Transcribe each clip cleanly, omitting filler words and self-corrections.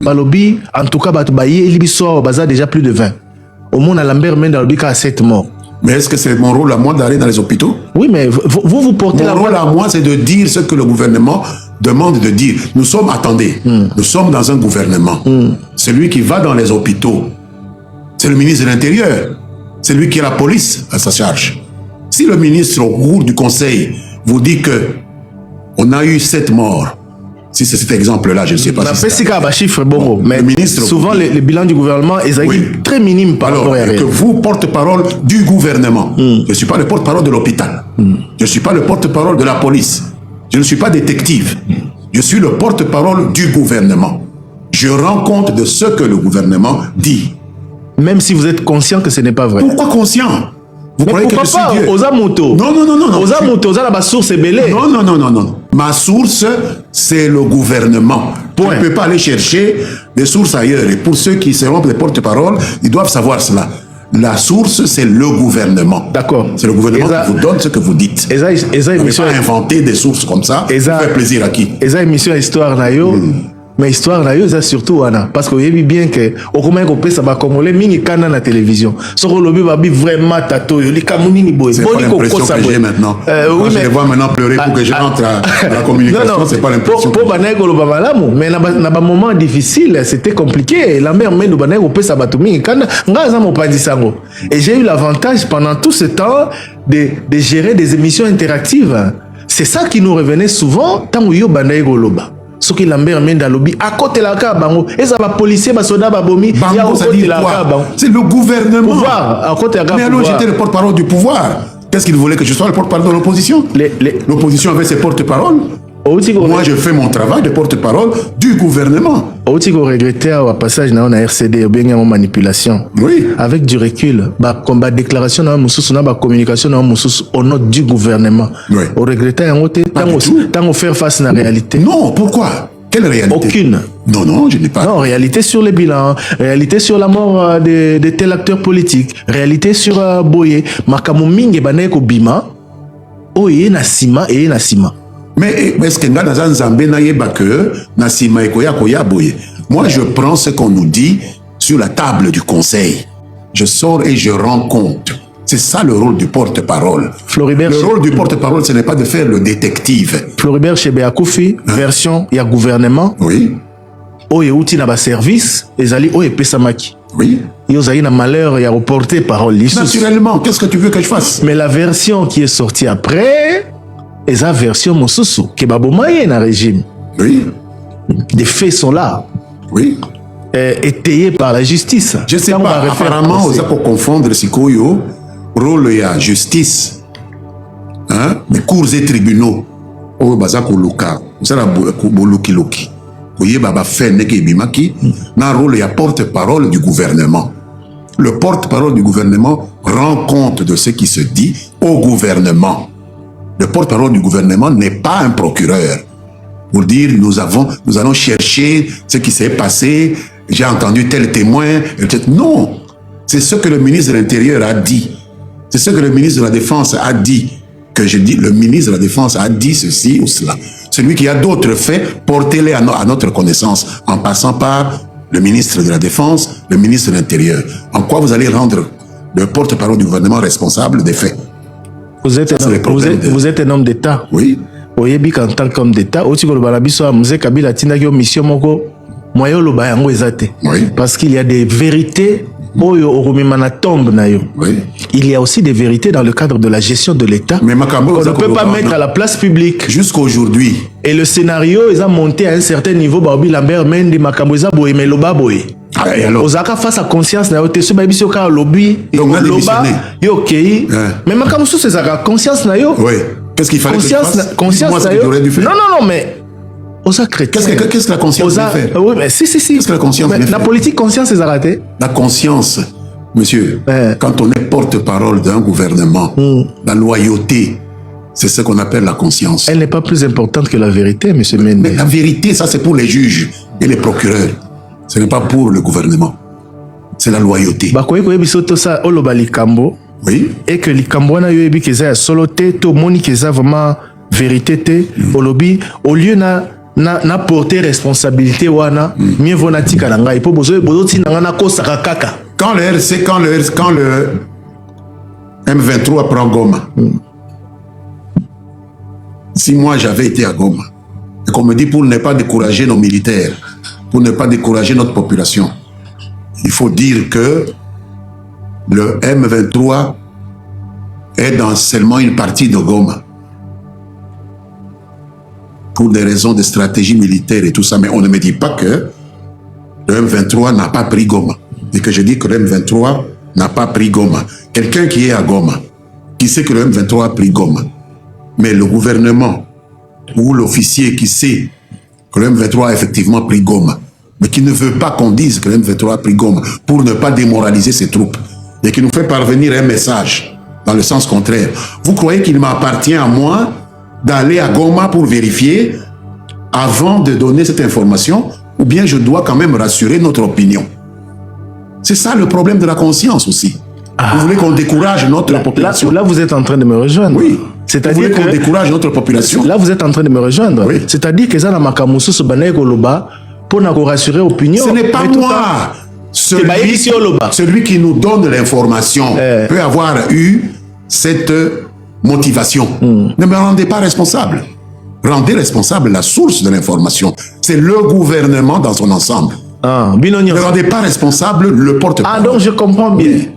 Balobi, en tout cas, Batubaye, Libiso, Baza déjà plus de 20. Au monde, à Lambert Mende, Balobi, à 7 morts. Mais est-ce que c'est mon rôle à moi d'aller dans les hôpitaux? Oui, mais vous portez mon la rôle à moi, c'est de dire ce que le gouvernement demande de dire. Nous sommes, attendez, nous sommes dans un gouvernement. Celui qui va dans les hôpitaux, c'est le ministre de l'Intérieur. C'est lui qui a la police à sa charge. Si le ministre, au cours du conseil, vous dit que on a eu 7 morts, si c'est cet exemple-là, je ne sais pas si c'est un chiffre, bon, mais souvent les bilans du gouvernement est très minime par rapport à que vous, porte-parole du gouvernement, je ne suis pas le porte-parole de l'hôpital, je ne suis pas le porte-parole de la police, je ne suis pas détective, je suis le porte-parole du gouvernement. Je rends compte de ce que le gouvernement dit. Même si vous êtes conscient que ce n'est pas vrai. Pourquoi conscient? Vous croyez que je suis Dieu? Non. Ma source est belée. Non. Ma source, c'est le gouvernement. On ne peut pas aller chercher des sources ailleurs. Et pour ceux qui seront des porte-parole, ils doivent savoir cela. La source, c'est le gouvernement. D'accord. C'est le gouvernement qui vous donne ce que vous dites. Vous n'avez pas inventé des sources comme ça. Ça fait plaisir à qui? Esa émission Histoire Nayo. Mais histoire là, c'est surtout Anna, parce que vous voyez bien que au Romain qu'on peut ça va congolais mini canal la télévision. Ce que lobby va vraiment tato, les Camouni ni boy. C'est pas l'impression que j'ai maintenant. Oui, je les vois maintenant pleurer pour que je rentre à la communication. C'est pas l'impression. Pour Banaïko le Babalamu, mais dans un moment difficile, c'était compliqué. La mère mène au Banaïko peut ça battre mini canal. Ngaza mon pas dit ça. Et j'ai eu l'avantage pendant tout ce temps de gérer des émissions interactives. C'est ça qui nous revenait souvent tant que yo Banaïko loba. Ce qui Lambert Menda lobby à côté la bango et ça va policier soda babomi c'est le gouvernement pouvoir à côté mais alors j'étais le porte-parole du pouvoir. Qu'est-ce qu'il voulait que je sois le porte-parole de l'opposition? L'opposition avait ses porte-paroles. Moi je fais mon travail de porte-parole du gouvernement. Aussi qu'on regrettait au passage dans la RCD bien en manipulation. Oui. Avec du recul, combat déclaration dans la communication au nom du gouvernement. Oui. On regrettait tant faire face à la réalité. Non, pourquoi? Quelle réalité? Aucune. Non, je n'ai pas. Non, réalité sur les bilans, réalité sur la mort de tel acteur politique, réalité sur Boye, Makamu Minge Baneko Bima, Oye Nasima et Nasima. Mais est-ce que moi, je prends ce qu'on nous dit sur la table du conseil. Je sors et je rends compte. C'est ça le rôle du porte-parole. Le rôle du porte-parole, ce n'est pas de faire le détective. Floribert chez Béakoufi, version, il y a gouvernement. Oui. Oye outi na ba service, ezali oye pesamaki. Oui. Yozaï na malheur, il y a reporté parole. Naturellement, qu'est-ce que tu veux que je fasse? Mais la version qui est sortie après, et la version Mosusu, qui est baboumaye dans le régime. Oui. Des faits sont là. Oui. Étayés par la justice. Je ne sais pas, apparemment, on a pour confondre Sikoyo, rôle et la justice, hein, les cours et tribunaux. Oh, bazako luka, ça la boluki loki. Oye baba fait neke bimaki, na rôle et porte-parole du gouvernement. Le porte-parole du gouvernement rend compte de ce qui se dit au gouvernement. Le porte-parole du gouvernement n'est pas un procureur. Pour dire, nous allons chercher ce qui s'est passé, j'ai entendu tel témoin, etc. Non, c'est ce que le ministre de l'Intérieur a dit. C'est ce que le ministre de la Défense a dit. Que je dis, le ministre de la Défense a dit ceci ou cela. Celui qui a d'autres faits, portez-les à notre connaissance, en passant par le ministre de la Défense, le ministre de l'Intérieur. En quoi vous allez rendre le porte-parole du gouvernement responsable des faits? Vous êtes un homme d'État. Oui. Oyebi en tant qu'homme d'État, aussi que le balabiso a Mzé Kabila Tindaki mission moko, moyo lo bayango ezate. Oui. Parce qu'il y a des vérités, oyo oromimana tombe na yo. Oui. Il y a aussi des vérités dans le cadre de la gestion de l'État. Mais on ne peut pas mettre à la place publique. Jusqu'aujourd'hui. Et le scénario, ils ont monté à un certain niveau, Baobi Lambert Mende Makambo eza boye mais loba boye. Ozaka face à conscience na yote, ce babiso ka lobby, loba, yo kei. Mais Makambo sous c'est ça conscience na yo. Oui. Qu'est-ce qu'il fallait conscience moi ce que j'aurais dû faire. Non, mais Osa chrétien. Qu'est-ce que la conscience veut faire? Oui, mais si. Qu'est-ce que la conscience veut faire? La politique conscience, c'est raté. La conscience, monsieur, quand on est porte-parole d'un gouvernement, la loyauté, c'est ce qu'on appelle la conscience. Elle n'est pas plus importante que la vérité, monsieur Mende. Mais la vérité, ça c'est pour les juges et les procureurs. Ce n'est pas pour le gouvernement. C'est la loyauté. Oui. Et que les Cambouana yoyebi keza solo te to moni keza vraiment vérité te au lobby au lieu na na porter responsabilité wana mieux vaut natika na ngai po bozo tina na kosaka kaka. Quand le M23 prend Goma, si moi j'avais été à Goma, et qu'on me dit pour ne pas décourager nos militaires, pour ne pas décourager notre population, il faut dire que le M23 est dans seulement une partie de Goma. Pour des raisons de stratégie militaire et tout ça, mais on ne me dit pas que le M23 n'a pas pris Goma. Et que je dis que le M23 n'a pas pris Goma. Quelqu'un qui est à Goma, qui sait que le M23 a pris Goma, mais le gouvernement ou l'officier qui sait que le M23 a effectivement pris Goma, mais qui ne veut pas qu'on dise que le M23 a pris Goma pour ne pas démoraliser ses troupes, et qui nous fait parvenir un message dans le sens contraire. Vous croyez qu'il m'appartient à moi d'aller à Goma pour vérifier avant de donner cette information, ou bien je dois quand même rassurer notre opinion? C'est ça le problème de la conscience aussi. Vous voulez qu'on décourage notre population? Là, vous êtes en train de me rejoindre. Oui. C'est-à-dire qu'on décourage notre population. Là, vous êtes en train de me rejoindre. Oui. C'est-à-dire que ça n'a pas pour nous rassurer l'opinion. Ce n'est pas moi. Celui qui nous donne l'information peut avoir eu cette motivation. Ne me rendez pas responsable. Rendez responsable la source de l'information. C'est le gouvernement dans son ensemble. Ne rendez pas responsable le porte-parole. Donc je comprends bien. Oui.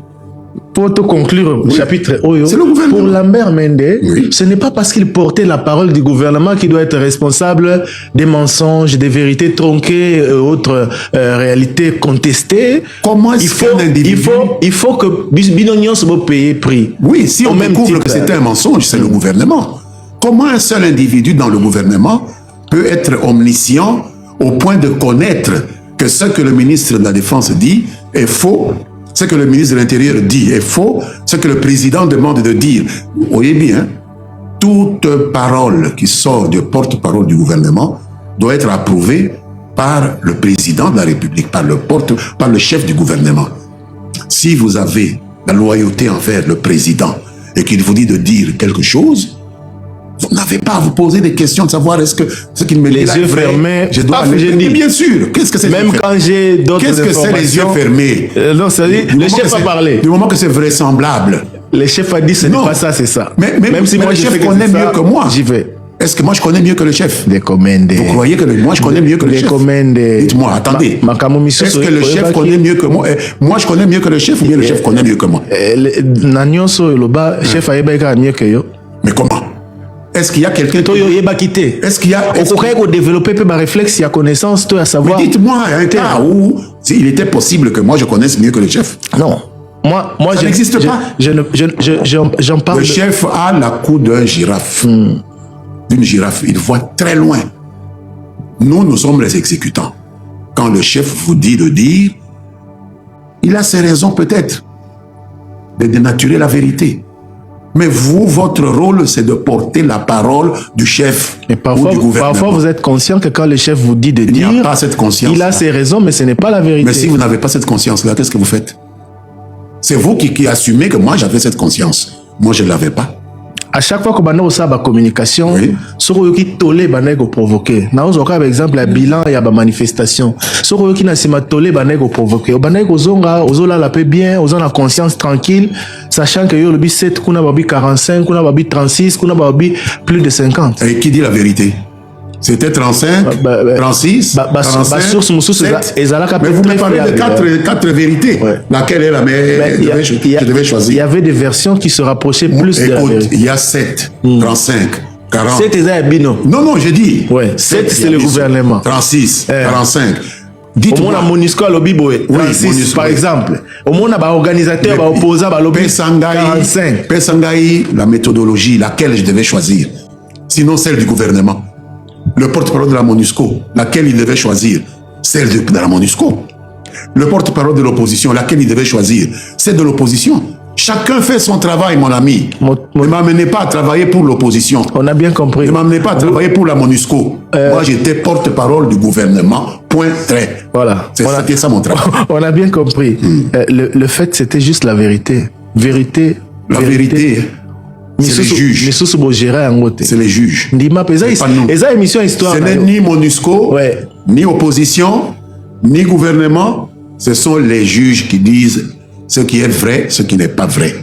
Pour te conclure le chapitre Oyo, pour Lambert Mende, ce n'est pas parce qu'il portait la parole du gouvernement qu'il doit être responsable des mensonges, des vérités tronquées et autres réalités contestées. Comment est-ce qu'un individu... Il faut que Binonion soit payé prix. Oui, si on découvre que c'était un mensonge, c'est le gouvernement. Comment un seul individu dans le gouvernement peut être omniscient au point de connaître que ce que le ministre de la Défense dit est faux, ce que le ministre de l'Intérieur dit est faux, ce que le président demande de dire? Vous voyez bien, toute parole qui sort du porte-parole du gouvernement doit être approuvée par le président de la République, par le chef du gouvernement. Si vous avez la loyauté envers le président et qu'il vous dit de dire quelque chose, vous n'avez pas à vous poser des questions de savoir est-ce que ce qu'il me dit les yeux fermés, je dois aller. Bien sûr. Qu'est-ce que c'est? Même quand j'ai d'autres informations. Qu'est-ce que c'est les yeux fermés? Non, c'est-à-dire, le chef a parlé. Du moment que c'est vraisemblable. Le chef a dit ce n'est pas ça, c'est ça. Même si moi, le chef connaît mieux que moi. J'y vais. Est-ce que moi je connais mieux que le chef? Des commandes. Vous croyez que moi je connais mieux que le chef? Dites-moi, attendez. Est-ce que le chef connaît mieux que moi? Moi je connais mieux que le chef ou bien le chef connaît mieux que moi? Chef a mieux que yo. Mais comment? Est-ce qu'il y a quelqu'un qui... Est-ce qu'il y a... On développer un réflexe, il y a connaissance, à savoir... Mais dites-moi un cas où il était possible que moi je connaisse mieux que le chef. Non. Moi ça n'existe pas. J'en parle... Le chef a la cou d'un girafe. D'une girafe. Il voit très loin. Nous sommes les exécutants. Quand le chef vous dit de dire, il a ses raisons peut-être de dénaturer la vérité. Mais vous, votre rôle, c'est de porter la parole du chef ou du gouvernement. Parfois, vous êtes conscient que quand le chef vous dit de dire, il n'y a pas cette conscience. Il a ses raisons, mais ce n'est pas la vérité. Mais si vous n'avez pas cette conscience-là, qu'est-ce que vous faites? C'est vous qui assumez que moi, j'avais cette conscience. Moi, je ne l'avais pas. À chaque fois que nous avons la communication, ce qui tolé banego provoquer. Nous avons par exemple le bilan et la manifestation. Ce qui n'a pas tolé banego provoquer. Banego zonga, ozola la paix bien, ozona la conscience tranquille, sachant que yo le bi 7, kuna babi 45, kuna babi 36, kuna babi plus de 50. Et qui dit la vérité? C'était 35, 36, 45, 7. Mais vous me parlez de 4 vérités. Laquelle est la meilleure? Je devais choisir. Il y avait des versions qui se rapprochaient plus de la vérité. Il y a 7, 35, 40. 7 est bino. Non, je dis. 7 c'est le gouvernement. 36, 45. Au moins, la MONUSCO a lobby boy. 36, par exemple. Au moins, on a organisateur, opposant, lobby 45. Pessangaï, la méthodologie, laquelle je devais choisir. Sinon, celle du gouvernement. Le porte-parole de la MONUSCO, laquelle il devait choisir, celle de la MONUSCO. Le porte-parole de l'opposition, laquelle il devait choisir, celle de l'opposition. Chacun fait son travail, mon ami. Ne m'amenez pas à travailler pour l'opposition. On a bien compris. Ne m'amenez pas à travailler pour la MONUSCO. Moi, j'étais porte-parole du gouvernement. Point, trait. Voilà. C'était ça mon travail. On a bien compris. Le fait, c'était juste la vérité. La vérité. C'est les juges. misusu bo gérer yango te. C'est les juges. Ndima pesa eza émission histoire. Ce n'est ni MONUSCO, ni opposition, ni gouvernement. Ce sont les juges qui disent ce qui est vrai, ce qui n'est pas vrai.